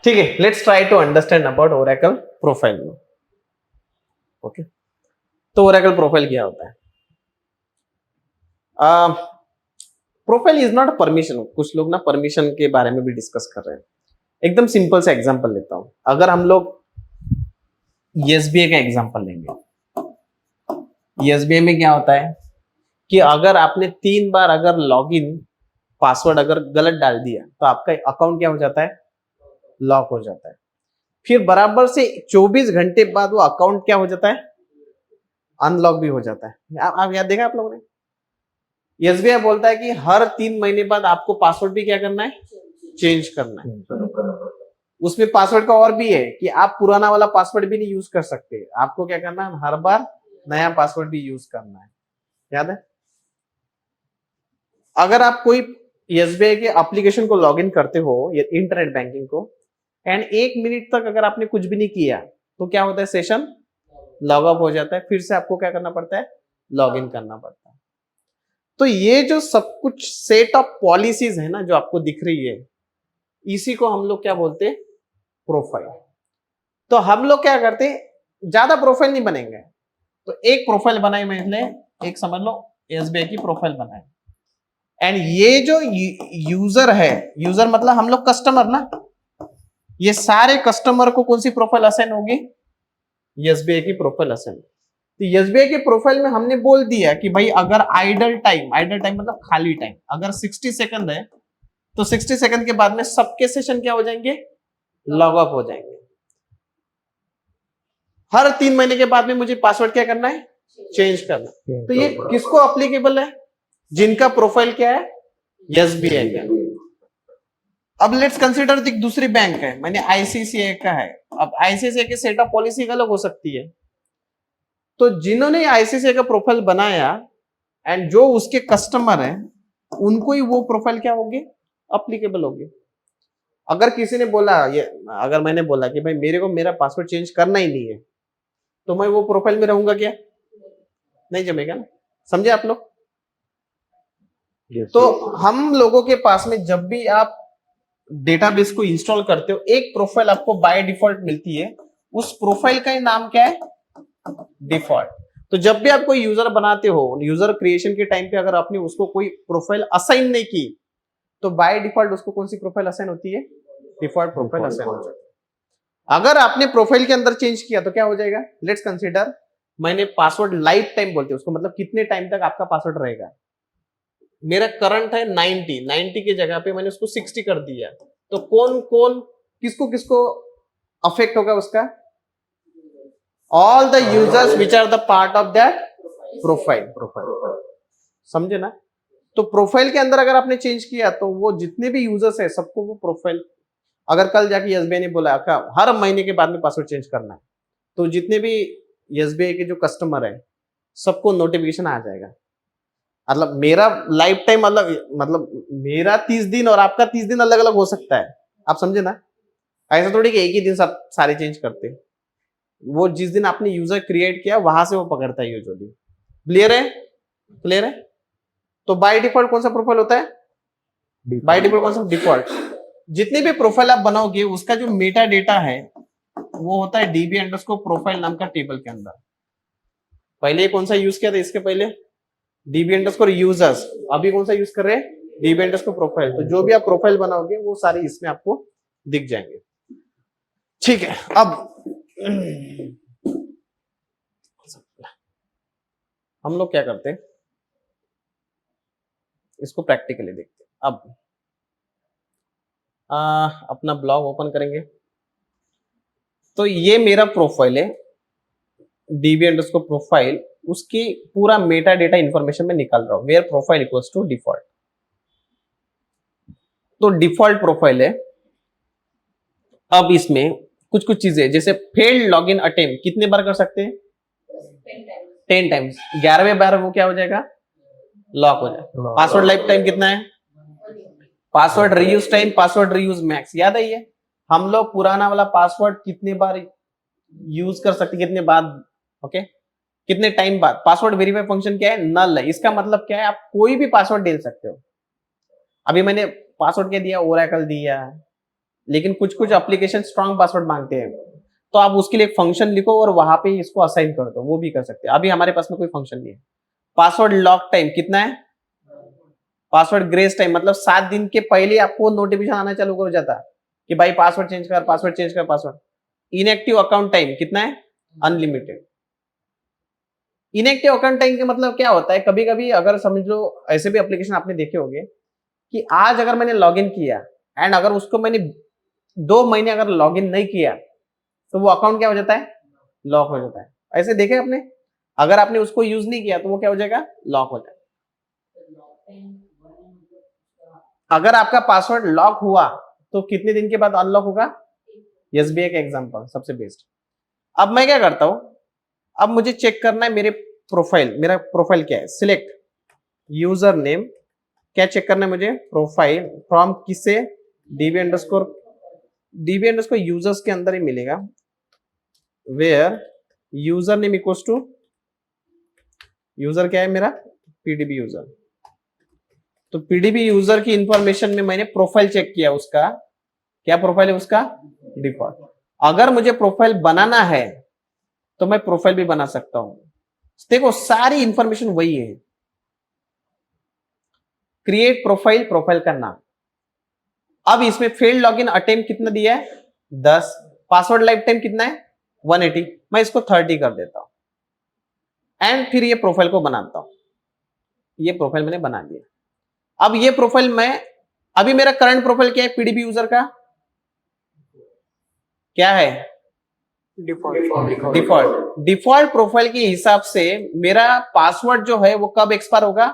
ठीक है, let's try to understand about Oracle profile. Okay, तो ओरेकल प्रोफाइल क्या होता है? Profile is not permission. कुछ लोग ना परमिशन के बारे में भी डिस्कस कर रहे हैं। एकदम सिंपल सा एग्जांपल लेता हूं। अगर हम लोग एसबीआई का एग्जांपल लेंगे, एसबीआई में क्या होता है कि अगर आपने 3 बार अगर लॉगिन पासवर्ड अगर गलत डाल दिया तो आपका अकाउंट क्या हो जाता है? लॉक हो जाता है। फिर बराबर से 24 घंटे बाद वो अकाउंट क्या हो जाता है? अनलॉक भी हो जाता है। आप याद देखा आप लोगों ने? एसबीआई बोलता है कि हर 3 महीने बाद आपको पासवर्ड भी क्या करना है? चेंज करना है। उसमें पासवर्ड का और भी है कि आप पुराना वाला पासवर्ड भी नहीं यूज कर सकते। आपको क्या करना है? हर बार नया पासवर्ड भी यूज करना है। याद है? अगर आप कोई एसबीआई के एप्लीकेशन को लॉगिन करते हो, इंटरनेट बैंकिंग को, एंड 1 मिनट तक अगर आपने कुछ भी नहीं किया तो क्या होता है? सेशन लॉग ऑफ हो जाता है। फिर से आपको क्या करना पड़ता है? लॉग इन करना पड़ता है। तो ये जो सब कुछ सेट ऑफ पॉलिसीज है ना जो आपको दिख रही है, इसी को हम लोग क्या बोलते हैं? प्रोफाइल। तो हम लोग क्या करते हैं? ज्यादा प्रोफाइल नहीं बनेंगे, तो एक प्रोफाइल बनाई मैंने, एक समझ लो एसबीआई की प्रोफाइल बनाई। एंड ये जो यूजर है, यूजर मतलब हम लोग कस्टमर ना, ये सारे कस्टमर को कौन सी प्रोफाइल असाइन होगी? एसबीआई की प्रोफाइल असाइन। तो एसबीआई के प्रोफाइल में हमने बोल दिया कि भाई अगर आइडल टाइम मतलब खाली टाइम अगर 60 सेकंड है तो 60 सेकंड के बाद में सबके सेशन क्या हो जाएंगे? लॉग ऑफ हो जाएंगे। हर 3 महीने के बाद में मुझे पासवर्ड क्या करना है? चेंज करना। तो ये किसको अप्लीकेबल है? जिनका प्रोफाइल क्या है? एसबीआई का। अब लेट्स कंसीडर एक दूसरी बैंक है, मैंने आईसीआईसीआई का है। अब आईसीआईसीआई की सेट ऑफ पॉलिसी अलग हो सकती है। तो जिन्होंने आईसीआईसीआई का प्रोफाइल बनाया एंड जो उसके कस्टमर है, उनको ही वो प्रोफाइल क्या होगी? अप्लीकेबल होगी। अगर किसी ने बोला ये, अगर मैंने बोला कि भाई मेरे को मेरा पासवर्ड चेंज करना ही नहीं है, तो मैं वो प्रोफाइल में रहूंगा क्या? नहीं जमेगा ना। समझे आप लोग? तो हम लोगों के पास में जब भी आप डेटाबेस को इंस्टॉल करते हो, एक प्रोफाइल आपको बाय डिफॉल्ट मिलती है। उस प्रोफाइल का ही नाम क्या है? डिफॉल्ट। तो जब भी आप कोई यूजर बनाते हो, यूजर क्रिएशन के टाइम पे अगर आपने उसको कोई प्रोफाइल असाइन नहीं की, तो बाय डिफॉल्ट उसको कौन सी प्रोफाइल असाइन होती है? डिफॉल्ट प्रोफाइल असाइन हो जाती है। अगर आपने प्रोफाइल के अंदर चेंज किया तो क्या हो जाएगा? लेट्स कंसीडर मैंने पासवर्ड लाइफ टाइम बोलते हैं उसको, मतलब कितने टाइम तक आपका पासवर्ड रहेगा। मेरा करंट है 90 की जगह पे मैंने उसको 60 कर दिया, तो कौन कौन किसको किसको अफेक्ट होगा उसका? All the users which are the part of that profile. समझे ना? तो प्रोफाइल के अंदर अगर आपने चेंज किया तो वो जितने भी यूजर्स है सबको वो प्रोफाइल, अगर कल जाके एसबीआई ने बोला का हर महीने के बाद में पासवर्ड चेंज करना है, तो जितने भी एसबीआई के जो कस्टमर है सबको नोटिफिकेशन आ जाएगा। मतलब मेरा लाइफ टाइम मतलब मेरा 30 दिन और आपका 30 दिन अलग अलग हो सकता है। आप समझे ना? ऐसा थोड़ी कि एक ही दिन सब सारे चेंज करते हैं। वो जिस दिन आपने यूजर क्रिएट किया वहां से वो पकड़ता है यूजुअली। क्लियर है? क्लियर है? तो बाय डिफॉल्ट कौन सा प्रोफाइल होता है? बाय डिफॉल्ट कौन सा? डिफॉल्ट। जितने भी प्रोफाइल आप बनाओगे उसका जो मेटा डेटा है वो होता है डीबी अंडरस्कोर प्रोफाइल नाम का टेबल के अंदर। पहले कौन सा यूज किया था इसके पहले? DB underscore users. अभी कौन सा यूज कर रहे हैं? DB underscore profile. तो जो भी आप प्रोफाइल बनाओगे वो सारे इसमें आपको दिख जाएंगे। ठीक है, अब हम लोग क्या करते हैं, इसको प्रैक्टिकली देखते हैं। अब अपना ब्लॉग ओपन करेंगे, तो ये मेरा प्रोफाइल है डीबी अंडरस्कोर प्रोफाइल। उसकी पूरा मेटा डेटा इंफॉर्मेशन में निकाल रहा हूं, where profile equals to default. तो डिफॉल्ट प्रोफाइल है। अब इसमें कुछ कुछ चीजें जैसे फेल्ड लॉगिन अटेम्प्ट कितने बार कर सकते हैं? 10 टाइम्स। 11वें बार वो क्या हो जाएगा? लॉक हो जाएगा। पासवर्ड लाइफ टाइम कितना है? Password reuse time, password reuse max. याद है ये? हम लोग पुराना वाला पासवर्ड कितने बार यूज कर सकते, कितने बाद? ओके, कितने टाइम बाद? पासवर्ड वेरीफाई फंक्शन क्या है? नल है। इसका मतलब क्या है? आप कोई भी पासवर्ड दे सकते हो। अभी मैंने पासवर्ड क्या दिया? ओरेकल दिया, लेकिन कुछ कुछ एप्लीकेशन स्ट्रांग पासवर्ड मांगते हैं, तो आप उसके लिए एक फंक्शन लिखो और वहां पे इसको असाइन कर दो, वो भी कर सकते हैं। अभी हमारे पास में कोई फंक्शन नहीं है। पासवर्ड लॉक टाइम कितना है? पासवर्ड ग्रेस टाइम मतलब 7 दिन के पहले आपको नोटिफिकेशन आना चालू हो जाता है कि भाई पासवर्ड चेंज कर, पासवर्ड चेंज कर, पासवर्ड। इनएक्टिव अकाउंट टाइम कितना है? अनलिमिटेड। इनएक्टिव अकाउंट टाइम का मतलब क्या होता है, कभी कभी अगर समझ लो, ऐसे भी एप्लीकेशन आपने देखे होंगे कि आज अगर मैंने लॉगिन किया एंड अगर उसको मैंने 2 महीने अगर लॉगिन नहीं किया तो वो अकाउंट क्या हो जाता है? लॉक हो जाता है। ऐसे देखे आपने? अगर आपने उसको यूज नहीं किया तो वो क्या हो जाएगा? लॉक हो जाएगा। अगर आपका पासवर्ड लॉक हुआ तो कितने दिन के बाद अनलॉक होगा? एसबीआई का एग्जांपल सबसे बेस्ट। अब मैं क्या करता हूं, अब मुझे चेक करना है मेरे प्रोफाइल, मेरा प्रोफाइल क्या है, सिलेक्ट यूजर नेम। क्या चेक करना है मुझे? प्रोफाइल फ्रॉम किसे? डीबी अंडरस्कोर यूजर्स के अंदर ही मिलेगा, where user name equals to, user क्या है मेरा? PDB user. तो पीडीबी यूजर की इंफॉर्मेशन में मैंने प्रोफाइल चेक किया, उसका क्या प्रोफाइल है? उसका डिफॉल्ट। अगर मुझे प्रोफाइल बनाना है तो मैं प्रोफाइल भी बना सकता हूं। देखो सारी इंफॉर्मेशन वही है। क्रिएट प्रोफाइल, प्रोफाइल का नाम। अब इसमें फेल्ड लॉगिन अटेम्प्ट कितना दिया है? 10। पासवर्ड लाइफ टाइम कितना है? 180। मैं इसको 30 कर देता हूं एंड फिर ये प्रोफाइल को बनाता हूं। ये प्रोफाइल मैंने बना दिया। अब ये प्रोफाइल मैं, अभी मेरा करंट प्रोफाइल क्या है पीडीबी यूजर का? क्या है? डिफॉल्ट प्रोफाइल के हिसाब से मेरा पासवर्ड जो है वो कब एक्सपायर होगा?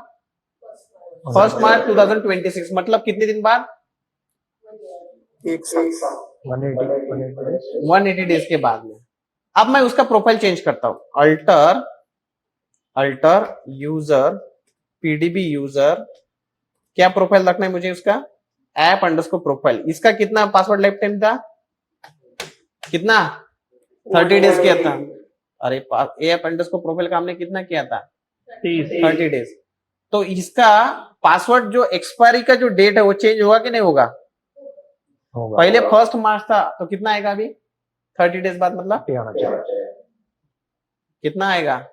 1 मार्च 2026। मतलब कितने दिन बाद? 180 डेज के बाद में। अब मैं उसका प्रोफाइल चेंज करता हूं, अल्टर यूजर पीडीबी यूजर। क्या प्रोफाइल रखना है मुझे उसका? App underscore profile. इसका कितना पासवर्ड लाइफ टाइम था? कितना? 30 डेज किया था। अरे ऐप अंडरस्कोर प्रोफाइल का हमने कितना किया था? 30 डेज। तो इसका पासवर्ड जो एक्सपायरी का जो डेट है वो चेंज होगा कि नहीं होगा? पहले 1 मार्च था तो कितना आएगा अभी 30 डेज बाद? मतलब कितना आएगा?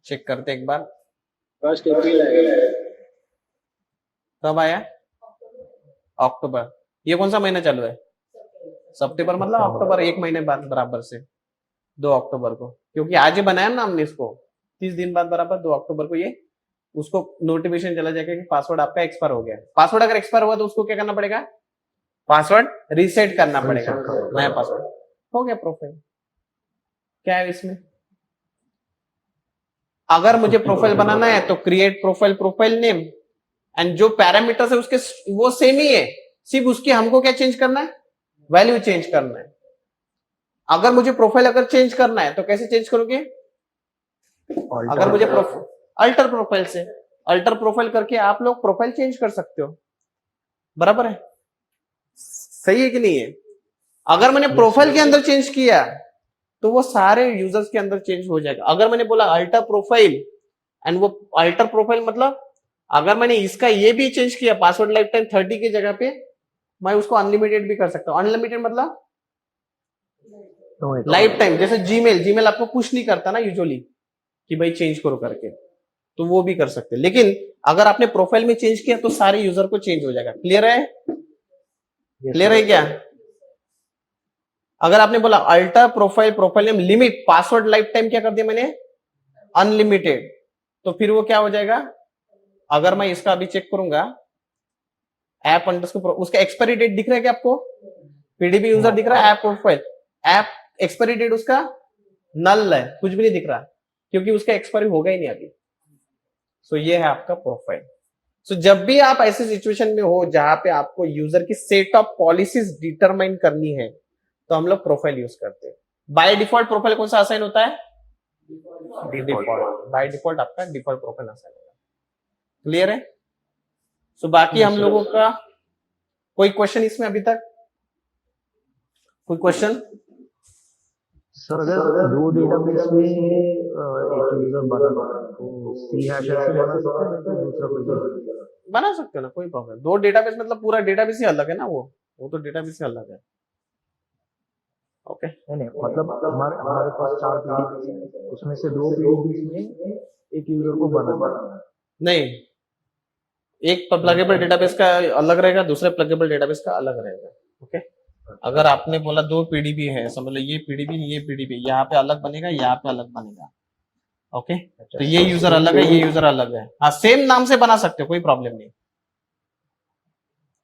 चेक करते एक बार। 1 अप्रैल आएगा। कब आया? अक्टूबर। ये कौन सा महीना चालू है? सितंबर। मतलब अक्टूबर 1 महीने बाद बराबर से 2 अक्टूबर को, क्योंकि आज ही बनाया ना हमने इसको। 30 दिन बाद बराबर 2 अक्टूबर को ये उसको नोटिफिकेशन चला जाएगा कि पासवर्ड आपका एक्सपायर हो गया। पासवर्ड अगर एक्सपायर हुआ तो उसको क्या करना पड़ेगा? पासवर्ड रीसेट करना पड़ेगा, नया पासवर्ड। हो गया प्रोफाइल। क्या है इसमें? अगर मुझे प्रोफाइल बनाना है तो create profile, profile name and जो पैरामीटर्स है उसके वो सेम ही है, सिर्फ उसकी हमको क्या चेंज करना है? वैल्यू चेंज करना है। अगर मुझे प्रोफाइल अगर चेंज करना है तो कैसे चेंज करोगे? अगर मुझे अल्टर प्रोफाइल से, अल्टर प्रोफाइल करके आप लोग प्रोफाइल चेंज कर सकते हो। बराबर है? सही है कि नहीं है? अगर मैंने प्रोफाइल के अंदर चेंज किया तो वो सारे यूजर्स के अंदर चेंज हो जाएगा। अगर मैंने बोला अल्टर प्रोफाइल एंड वो अल्टर प्रोफाइल मतलब अगर मैंने इसका ये भी चेंज किया पासवर्ड लाइफ टाइम 30 की जगह पे, मैं उसको अनलिमिटेड भी कर सकता हूँ। अनलिमिटेड मतलब लाइफ टाइम। जैसे जीमेल आपको पुश नहीं करता ना यूजुअली कि भाई चेंज करो करके, तो वो भी कर सकते हैं। लेकिन अगर आपने प्रोफाइल में चेंज किया तो सारे यूजर को चेंज हो जाएगा। क्लियर है? क्लियर है क्या? अगर आपने बोला alter profile, profile name limit password life time क्या कर दिया मैंने? अनलिमिटेड। तो फिर वो क्या हो जाएगा? अगर मैं इसका अभी चेक करूंगा ऐप अंडरस्कोर, उसका एक्सपायरी डेट दिख रहा है क्या आपको? पीडीबी यूजर दिख रहा है, app profile, app expiry date उसका नल है, कुछ भी नहीं दिख रहा क्योंकि उसका एक्सपायरी होगा ही नहीं अभी। सो ये है आपका प्रोफाइल। सो जब भी आप ऐसे सिचुएशन में हो जहां पे आपको यूजर की सेट ऑफ पॉलिसीज डिटरमाइन करनी है तो हम लोग प्रोफाइल यूज करते हैं। बाय डिफॉल्ट प्रोफाइल कौन सा असाइन होता है? डिफॉल्ट। बाय डिफॉल्ट आपका डिफॉल्ट प्रोफाइल असाइन होता है। क्लियर है? सो बाकी हम लोगों का कोई क्वेश्चन इसमें अभी तक? कोई क्वेश्चन? सर अगर दो डेटाबेस में एक यूजर बना तो सी हैश से बना सकते हैं तो दूसरा कोई बना सकते हो ना, कोई प्रॉब्लम। दो डेटाबेस मतलब पूरा डेटाबेस ही अलग है ना, वो तो डेटाबेस ही अलग है। ओके, नहीं मतलब हमारे हमारे पास 4 पीडीबीस हैं, उसमें से 2 पीडीबीस में एक यूजर को बनाना है। नहीं, एक प्लगेबल डेटाबेस का अलग रहेगा, दूसरे प्लगेबल डेटाबेस का अलग रहेगा। ओके, अगर आपने बोला दो पीडीबी है, समझ लो ये पीडीबी, यहाँ पे अलग बनेगा, यहाँ पे अलग बनेगा। ओके, तो ये यूजर अलग है, ये यूजर अलग है। हाँ, सेम नाम से बना सकते हो, कोई प्रॉब्लम नहीं,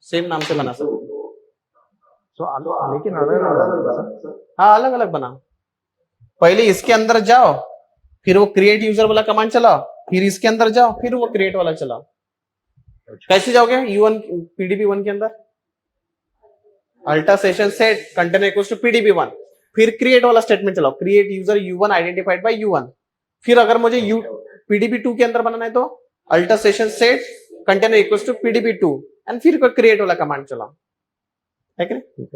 सेम नाम से बना सकते हो। लेकिन अलग अलग। हाँ, अलग अलग बनाओ। पहले इसके अंदर जाओ, फिर वो क्रिएट यूजर वाला कमांड चलाओ, फिर इसके अंदर जाओ, फिर वो क्रिएट वाला चलाओ। कैसे जाओगे? U1 PDB1 के अंदर alter session set container equals to PDB1, फिर क्रिएट वाला स्टेटमेंट चलाओ, create user U1 identified by U1। फिर अगर मुझे PDB2 के अंदर बनाना है तो alter session set container equals to PDB2 and फिर क्रिएट वाला कमांड चलाओ। है कि नहीं?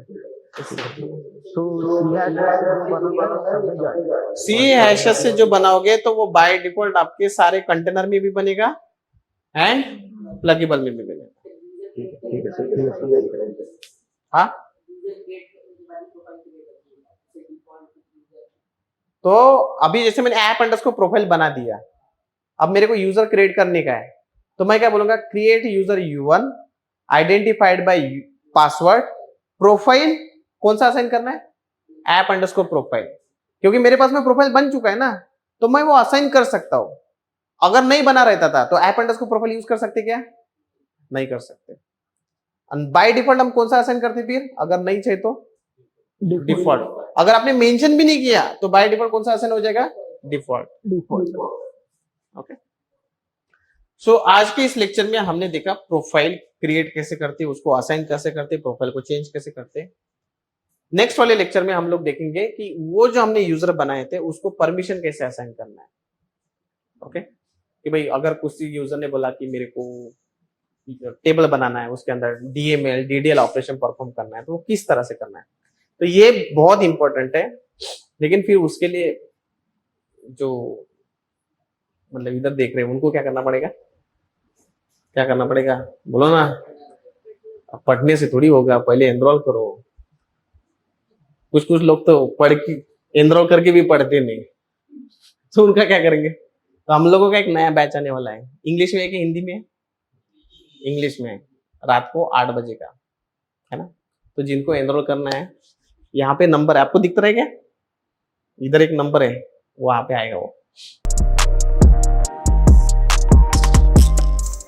सी हैशेस से जो बनाओगे तो वो बाय डिफॉल्ट आपके सारे कंटेनर में भी बनेगा एंड प्लगेबल में भी बनेगा। हाँ, तो अभी जैसे मैंने ऐप अंडरस्कोर प्रोफाइल बना दिया, अब मेरे को यूजर क्रिएट करने का है, तो मैं क्या बोलूंगा? Create user U1 identified by password, profile कौन सा असाइन करना है? ऐप अंडरस्कोर प्रोफाइल, क्योंकि मेरे पास में प्रोफाइल बन चुका है ना, तो मैं वो असाइन कर सकता हूं। अगर नहीं बना रहता था तो ऐप अंडरस्कोर प्रोफाइल यूज कर सकते क्या? नहीं कर सकते। बाय डिफॉल्ट हम कौन सा असाइन करते फिर, अगर नहीं चाहिए तो डिफॉल्ट। अगर आपने मेंशन भी नहीं किया तो बाय डिफॉल्ट कौन सा असाइन हो जाएगा? डिफॉल्ट। ओके, सो आज के इस लेक्चर में हमने देखा प्रोफाइल क्रिएट कैसे करते, उसको असाइन कैसे करते, प्रोफाइल को चेंज कैसे करते। नेक्स्ट वाले लेक्चर में हम लोग देखेंगे कि वो जो हमने यूजर बनाए थे उसको परमिशन कैसे असाइन करना है। ओके, कि भाई अगर कुछ यूजर ने बोला कि मेरे को टेबल बनाना है, उसके अंदर DML DDL ऑपरेशन परफॉर्म करना है, तो वो किस तरह से करना है, तो ये बहुत इंपॉर्टेंट है। लेकिन फिर उसके लिए जो मतलब इधर देख रहे हैं उनको क्या करना पड़ेगा? क्या करना पड़ेगा बोलो ना? अब पढ़ने से थोड़ी होगा, पहले एनरोल करो। कुछ लोग तो पढ़ के एनरोल करके भी पढ़ते नहीं, तो उनका क्या करेंगे? तो हम लोगों का एक नया बैच आने वाला है, इंग्लिश में है कि हिंदी में है? इंग्लिश में, रात को 8 बजे का है ना। तो जिनको एनरोल करना है, यहाँ पे नंबर है, आपको दिखता है क्या? इधर एक नंबर है, वहां पे आएगा वो।